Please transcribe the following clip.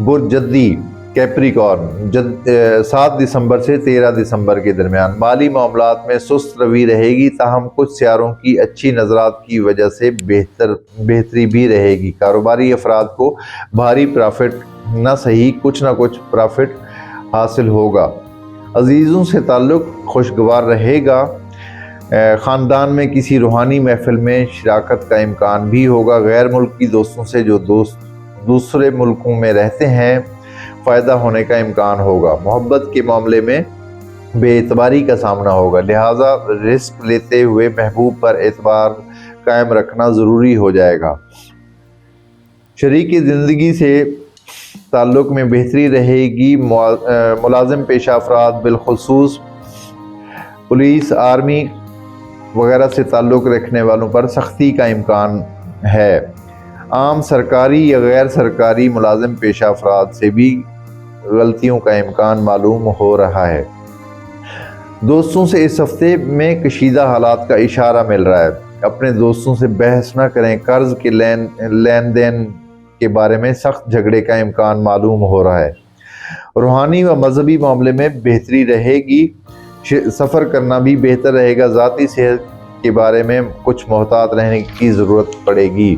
برج جدی کیپریکارن 7 دسمبر سے 13 دسمبر کے درمیان مالی معاملات میں سست روی رہے گی، تاہم کچھ سیاروں کی اچھی نظرات کی وجہ سے بہتری بھی رہے گی۔ کاروباری افراد کو بھاری پرافٹ نہ صحیح کچھ نہ کچھ پرافٹ حاصل ہوگا۔ عزیزوں سے تعلق خوشگوار رہے گا۔ خاندان میں کسی روحانی محفل میں شراکت کا امکان بھی ہوگا۔ غیر ملکی دوستوں سے جو دوسرے ملکوں میں رہتے ہیں فائدہ ہونے کا امکان ہوگا۔ محبت کے معاملے میں بے اعتباری کا سامنا ہوگا، لہٰذا رسک لیتے ہوئے محبوب پر اعتبار قائم رکھنا ضروری ہو جائے گا۔ شریک زندگی سے تعلق میں بہتری رہے گی۔ ملازم پیشہ افراد بالخصوص پولیس، آرمی وغیرہ سے تعلق رکھنے والوں پر سختی کا امکان ہے۔ عام سرکاری یا غیر سرکاری ملازم پیشہ افراد سے بھی غلطیوں کا امکان معلوم ہو رہا ہے۔ دوستوں سے اس ہفتے میں کشیدہ حالات کا اشارہ مل رہا ہے۔ اپنے دوستوں سے بحث نہ کریں۔ قرض کے لین دین کے بارے میں سخت جھگڑے کا امکان معلوم ہو رہا ہے۔ روحانی و مذہبی معاملے میں بہتری رہے گی۔ سفر کرنا بھی بہتر رہے گا۔ ذاتی صحت کے بارے میں کچھ محتاط رہنے کی ضرورت پڑے گی۔